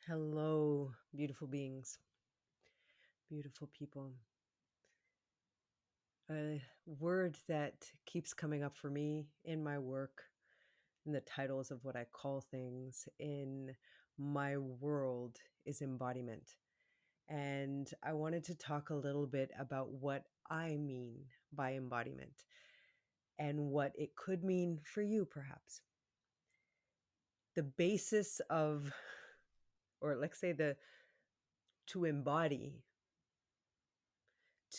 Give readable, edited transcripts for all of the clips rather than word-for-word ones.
Hello, beautiful beings, beautiful people. A word that keeps coming up for me in my work, in the titles of what I call things in my world, is embodiment. And I wanted to talk a little bit about what I mean by embodiment and what it could mean for you, perhaps. The basis of, or let's say to embody,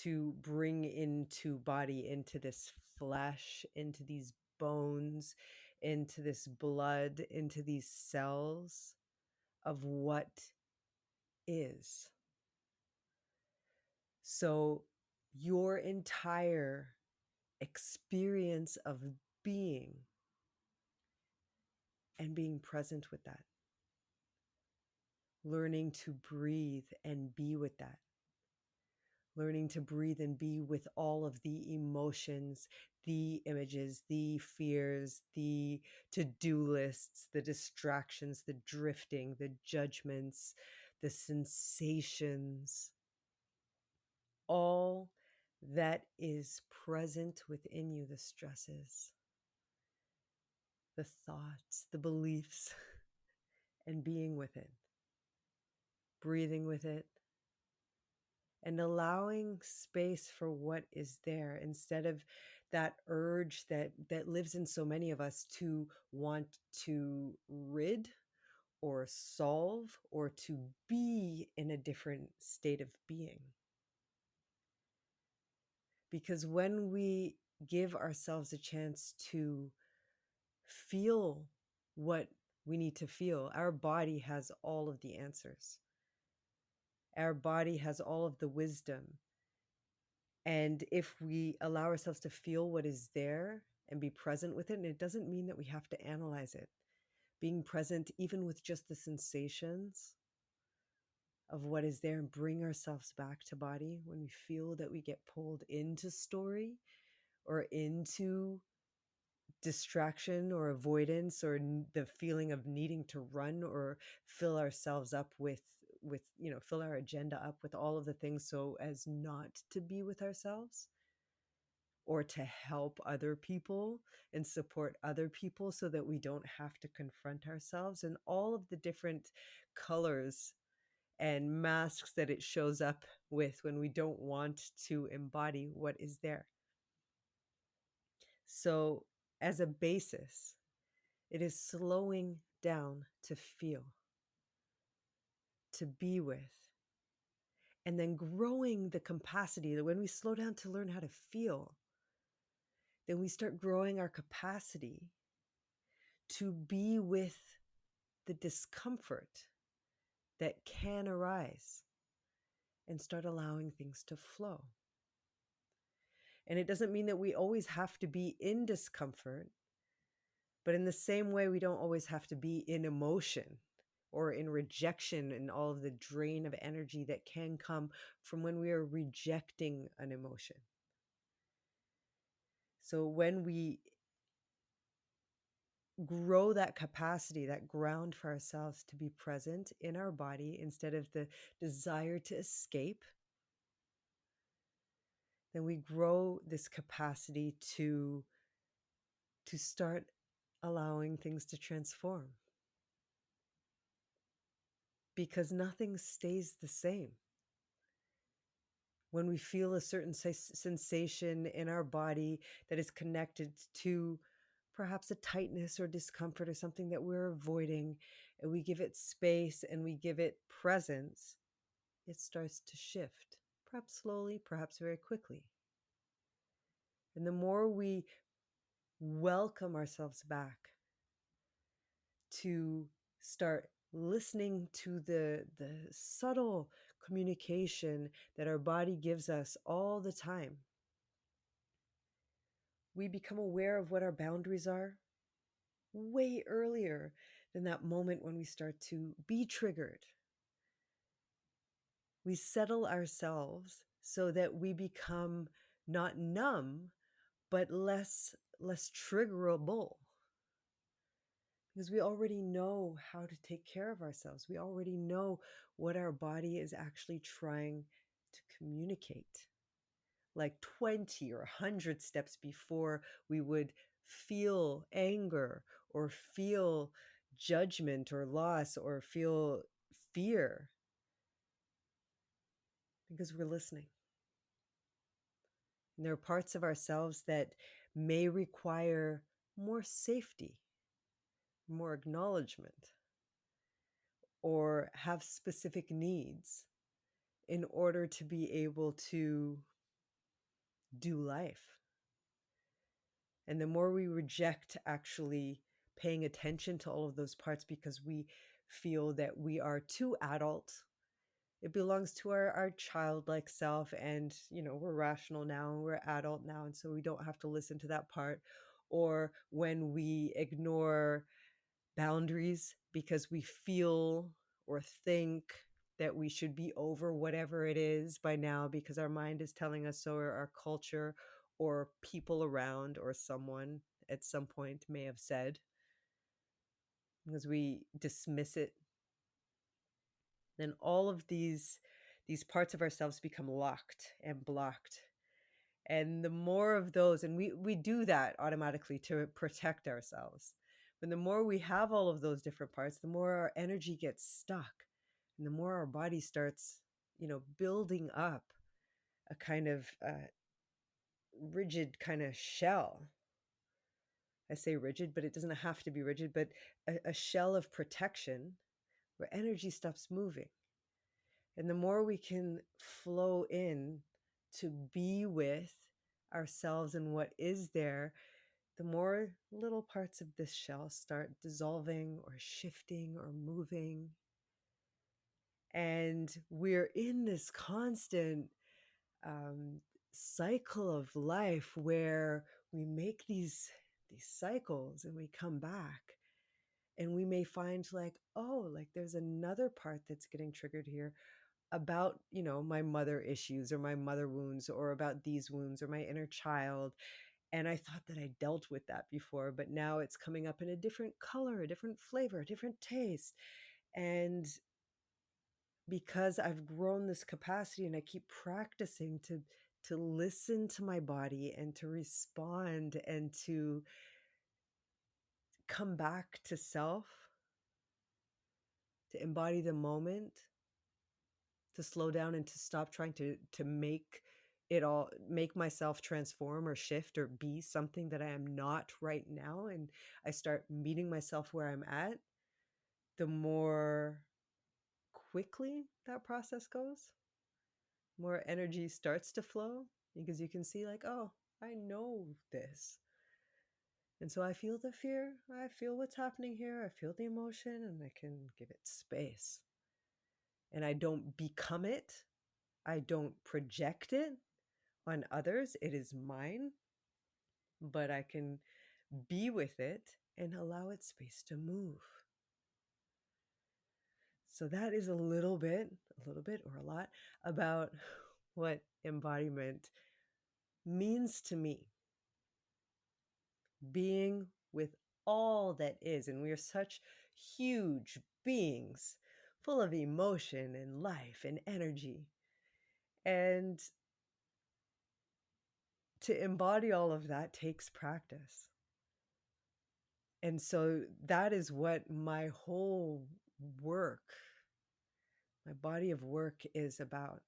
to bring into body, into this flesh, into these bones, into this blood, into these cells of what is. So, your entire experience of being and being present with that, learning to breathe and be with that, learning to breathe and be with all of the emotions, the images, the fears, the to-do lists, the distractions, the drifting, the judgments, the sensations, all that is present within you, the stresses, the thoughts, the beliefs, and being with it, breathing with it, and allowing space for what is there instead of that urge that lives in so many of us to want to rid or solve or to be in a different state of being. Because when we give ourselves a chance to feel what we need to feel, our body has all of the answers. Our body has all of the wisdom. And if we allow ourselves to feel what is there and be present with it, and it doesn't mean that we have to analyze it, being present even with just the sensations of what is there and bring ourselves back to body when we feel that we get pulled into story or into distraction or avoidance or the feeling of needing to run or fill ourselves up with fill our agenda up with all of the things so as not to be with ourselves or to help other people and support other people so that we don't have to confront ourselves and all of the different colors and masks that it shows up with when we don't want to embody what is there. So, as a basis, it is slowing down to feel, to be with, and then growing the capacity that when we slow down to learn how to feel, then we start growing our capacity to be with the discomfort that can arise and start allowing things to flow. And it doesn't mean that we always have to be in discomfort, but in the same way, we don't always have to be in emotion or in rejection and all of the drain of energy that can come from when we are rejecting an emotion. So when we grow that capacity, that ground for ourselves to be present in our body instead of the desire to escape, then we grow this capacity to start allowing things to transform. Because nothing stays the same. When we feel a certain sensation in our body that is connected to perhaps a tightness or discomfort or something that we're avoiding, and we give it space and we give it presence, it starts to shift, perhaps slowly, perhaps very quickly. And the more we welcome ourselves back to start listening to the subtle communication that our body gives us all the time, we become aware of what our boundaries are way earlier than that moment when we start to be triggered. We settle ourselves so that we become not numb, but less triggerable. because we already know how to take care of ourselves. We already know what our body is actually trying to communicate. Like 20 or 100 steps before we would feel anger or feel judgment or loss or feel fear, because we're listening. And there are parts of ourselves that may require more safety, more acknowledgement, or have specific needs in order to be able to do life. And the more we reject actually paying attention to all of those parts because we feel that we are too adult, it belongs to our childlike self, and we're rational now and we're adult now, and so we don't have to listen to that part. Or when we ignore boundaries because we feel or think that we should be over whatever it is by now because our mind is telling us so, or our culture or people around or someone at some point may have said, because we dismiss it, then all of these parts of ourselves become locked and blocked. And the more of those, and we do that automatically to protect ourselves. But the more we have all of those different parts, the more our energy gets stuck, and the more our body starts, building up a kind of rigid kind of shell. I say rigid, but it doesn't have to be rigid, but a shell of protection where energy stops moving. And the more we can flow in to be with ourselves and what is there, the more little parts of this shell start dissolving or shifting or moving. And we're in this constant um, cycle of life where we make these cycles and we come back, and we may find like, oh, like there's another part that's getting triggered here about my mother issues or my mother wounds or about these wounds or my inner child. And I thought that I dealt with that before, but now it's coming up in a different color, a different flavor, a different taste. And because I've grown this capacity and I keep practicing to listen to my body and to respond and to come back to self, to embody the moment, to slow down and to stop trying to make myself transform or shift or be something that I am not right now, and I start meeting myself where I'm at, the more quickly that process goes, more energy starts to flow, because you can see like, oh, I know this. And so I feel the fear, I feel what's happening here, I feel the emotion, and I can give it space. And I don't become it, I don't project it on others. It is mine, but I can be with it and allow it space to move. So that is a little bit or a lot about what embodiment means to me. Being with all that is. And we are such huge beings full of emotion and life and energy. And to embody all of that takes practice. And so that is what my whole work, my body of work is about.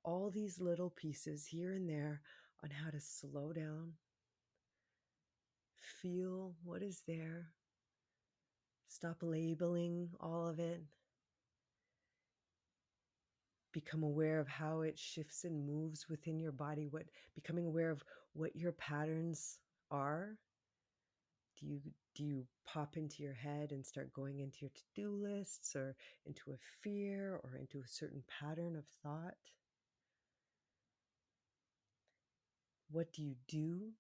All these little pieces here and there on how to slow down, feel what is there, stop labeling all of it, become aware of how it shifts and moves within your body, becoming aware of what your patterns are. Do you pop into your head and start going into your to-do lists, or into a fear, or into a certain pattern of thought? What do you do?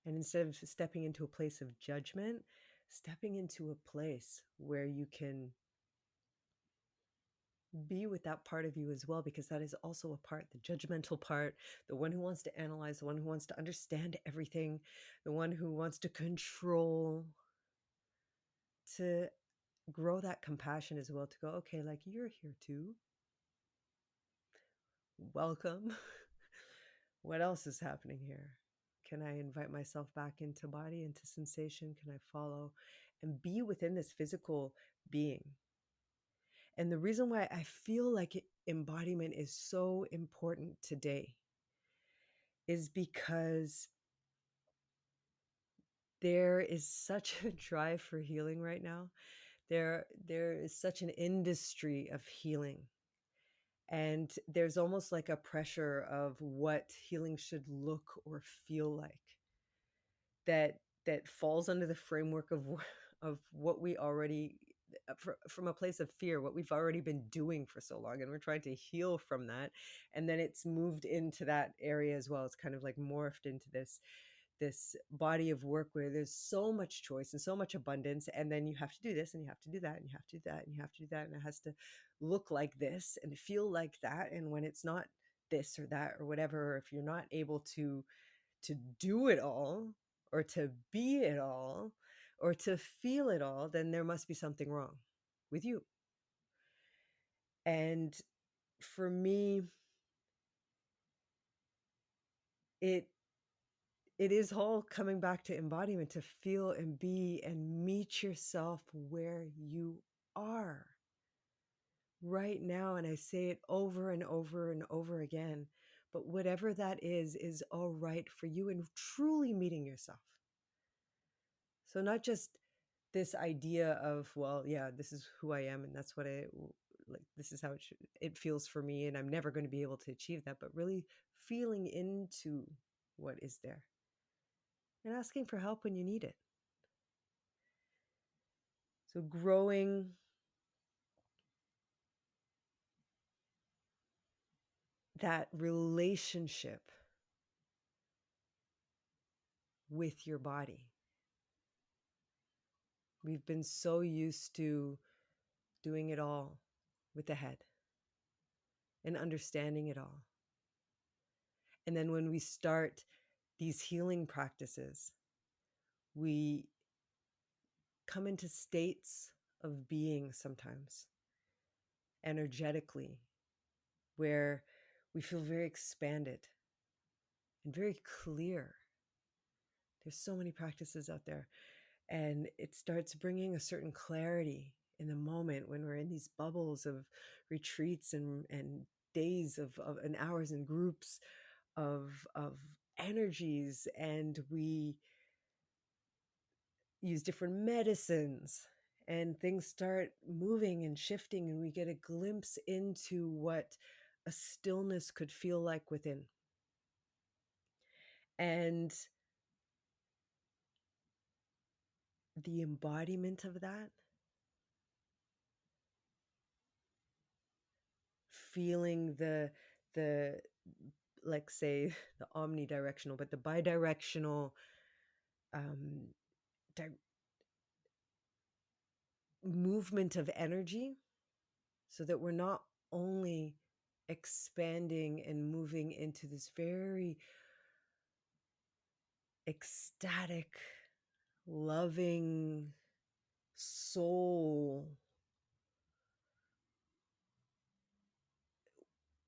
And instead of stepping into a place of judgment, stepping into a place where you can be with that part of you as well, because that is also a part, the judgmental part, the one who wants to analyze, the one who wants to understand everything, the one who wants to control. to grow that compassion as well, to go, okay, like you're here too. Welcome. What else is happening here? Can I invite myself back into body, into sensation? Can I follow and be within this physical being? And the reason why I feel like embodiment is so important today is because there is such a drive for healing right now. There is such an industry of healing. And there's almost like a pressure of what healing should look or feel like that falls under the framework of of what we already from a place of fear, what we've already been doing for so long, and we're trying to heal from that. And then it's moved into that area as well. It's kind of like morphed into this body of work where there's so much choice and so much abundance, and then you have to do this and you have to do that and you have to do that and you have to do that, and it has to look like this and feel like that. And when it's not this or that or whatever, or if you're not able to do it all or to be it all or to feel it all, then there must be something wrong with you. And for me, it it is all coming back to embodiment, to feel and be and meet yourself where you are right now. And I say it over and over and over again, but whatever that is all right for you, and truly meeting yourself. So not just this idea of, well, yeah, this is who I am and that's what like, this is how it feels for me, and I'm never going to be able to achieve that, but really feeling into what is there and asking for help when you need it. So growing that relationship with your body. We've been so used to doing it all with the head and understanding it all. And then when we start these healing practices, we come into states of being sometimes energetically where we feel very expanded and very clear. There's so many practices out there, and it starts bringing a certain clarity in the moment when we're in these bubbles of retreats and days of and hours and groups of energies, and we use different medicines, and things start moving and shifting, and we get a glimpse into what a stillness could feel like within. And the embodiment of that, feeling the like, say, the omnidirectional, but the bidirectional um, di- movement of energy, so that we're not only expanding and moving into this very ecstatic, loving soul,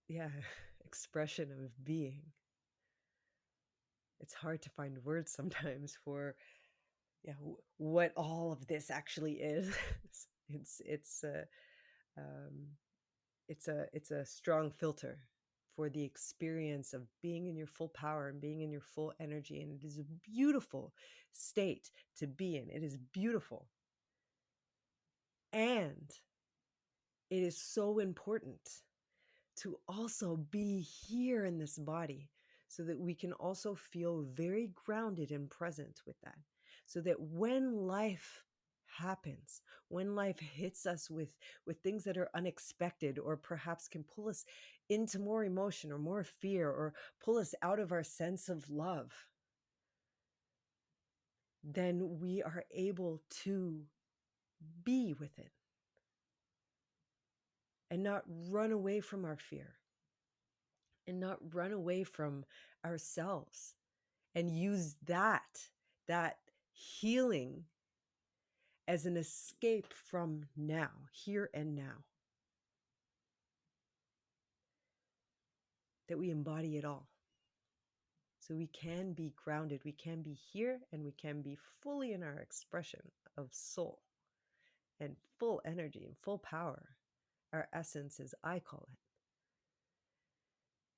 yeah, expression of being. It's hard to find words sometimes for, yeah, what all of this actually is. it's it's a um, it's a strong filter for the experience of being in your full power and being in your full energy, and it is a beautiful state to be in. It is beautiful, and it is so important to also be here in this body, so that we can also feel very grounded and present with that. So that when life happens, when life hits us with things that are unexpected, or perhaps can pull us into more emotion or more fear, or pull us out of our sense of love, then we are able to be with it and not run away from our fear and not run away from ourselves, and use that healing as an escape from now, here and now, that we embody it all. So we can be grounded, we can be here, and we can be fully in our expression of soul and full energy and full power. Our essence, as I call it.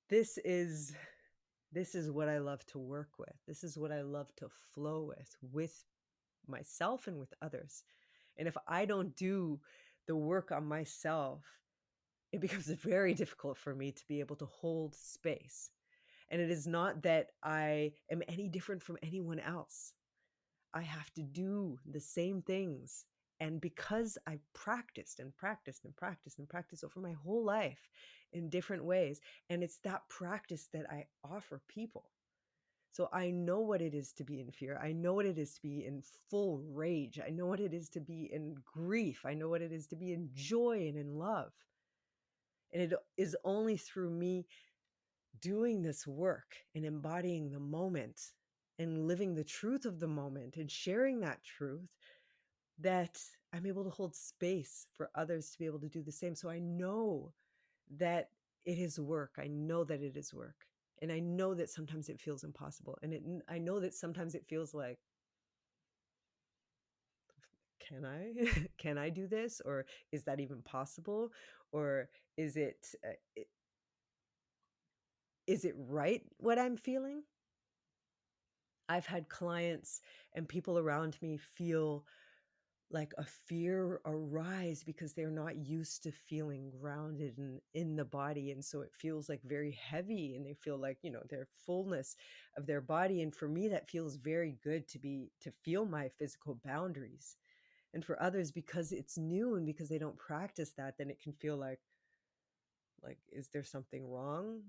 This is what I love to work with. This is what I love to flow with myself and with others. And if I don't do the work on myself, it becomes very difficult for me to be able to hold space. And it is not that I am any different from anyone else. I have to do the same things. And because I practiced and practiced and practiced and practiced over my whole life in different ways, and it's that practice that I offer people. So I know what it is to be in fear. I know what it is to be in full rage. I know what it is to be in grief. I know what it is to be in joy and in love. And it is only through me doing this work and embodying the moment and living the truth of the moment and sharing that truth that I'm able to hold space for others to be able to do the same. So I know that it is work. I know that it is work. And I know that sometimes it feels impossible. And I know that sometimes it feels like, can I? Can I do this? Or is that even possible? Or is is it right what I'm feeling? I've had clients and people around me feel like a fear arise because they're not used to feeling grounded in the body. And so it feels like very heavy and they feel like, their fullness of their body. And for me, that feels very good to feel my physical boundaries. And for others, because it's new and because they don't practice that, then it can feel like, is there something wrong?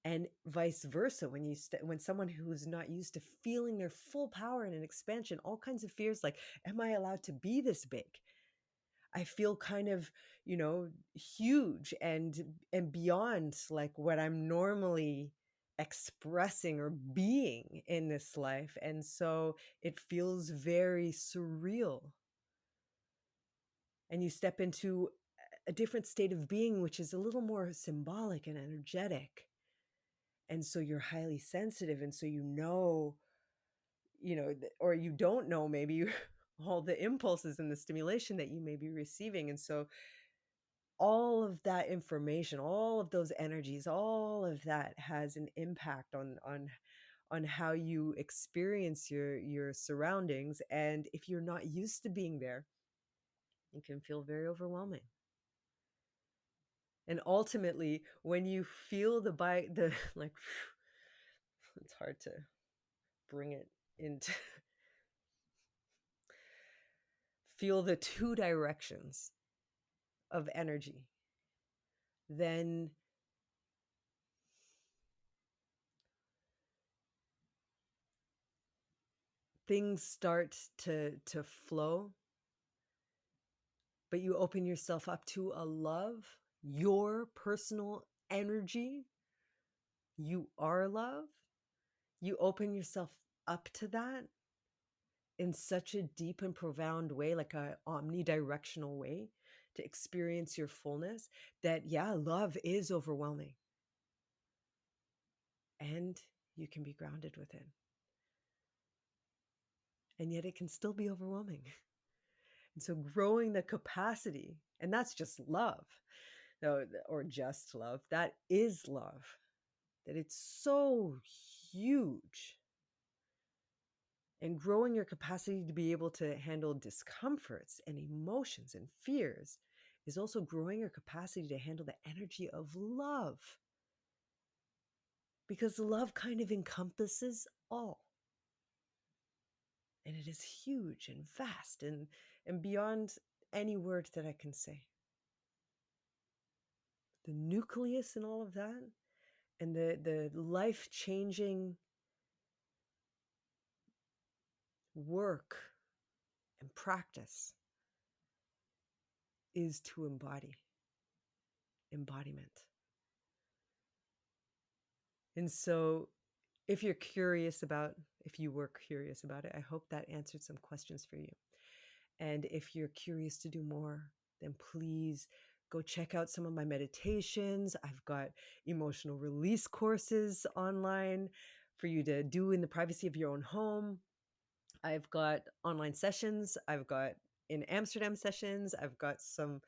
And vice versa, when someone who's not used to feeling their full power and an expansion, all kinds of fears like, am I allowed to be this big? I feel kind of, huge and beyond like what I'm normally expressing or being in this life. And so it feels very surreal. And you step into a different state of being, which is a little more symbolic and energetic. And so you're highly sensitive. And so or you don't know maybe all the impulses and the stimulation that you may be receiving. And so all of that information, all of those energies, all of that has an impact on how you experience your surroundings. And if you're not used to being there, it can feel very overwhelming. And ultimately, when you feel the like, it's hard to bring it into feel the two directions of energy, then things start to flow, but you open yourself up to a love, your personal energy. You are love. You open yourself up to that in such a deep and profound way, like a omnidirectional way to experience your fullness, that yeah, love is overwhelming. And you can be grounded within. And yet it can still be overwhelming. And so growing the capacity, and that's just love, or just love, that is love, that it's so huge. And growing your capacity to be able to handle discomforts and emotions and fears is also growing your capacity to handle the energy of love. Because love kind of encompasses all. And it is huge and vast and beyond any word that I can say. The nucleus and all of that, and the life-changing work and practice is to embodiment. And so if you're curious about, if you were curious about it, I hope that answered some questions for you. And if you're curious to do more, then please go check out some of my meditations. I've got emotional release courses online for you to do in the privacy of your own home. I've got online sessions. I've got in Amsterdam sessions. I've got some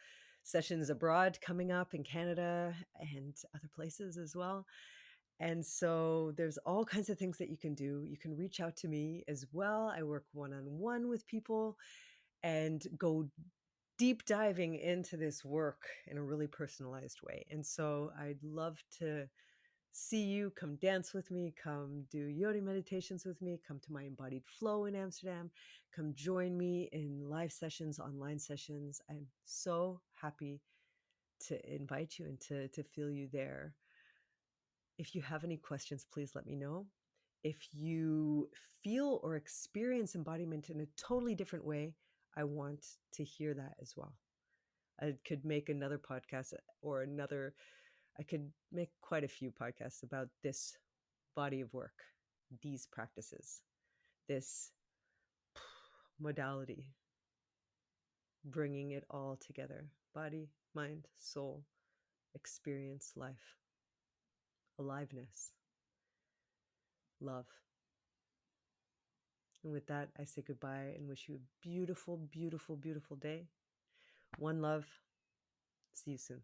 sessions abroad coming up in Canada and other places as well. And so there's all kinds of things that you can do. You can reach out to me as well. I work one on one with people and go deep diving into this work in a really personalized way. And so I'd love to see you. Come dance with me, come do yoni meditations with me, come to my embodied flow in Amsterdam, come join me in live sessions, online sessions. I'm so happy to invite you and to feel you there. If you have any questions, please let me know. If you feel or experience embodiment in a totally different way, I want to hear that as well. I could make another podcast or another, I could make quite a few podcasts about this body of work, these practices, this modality, bringing it all together: body, mind, soul, experience, life, aliveness, love. And with that, I say goodbye and wish you a beautiful, beautiful, beautiful day. One love. See you soon.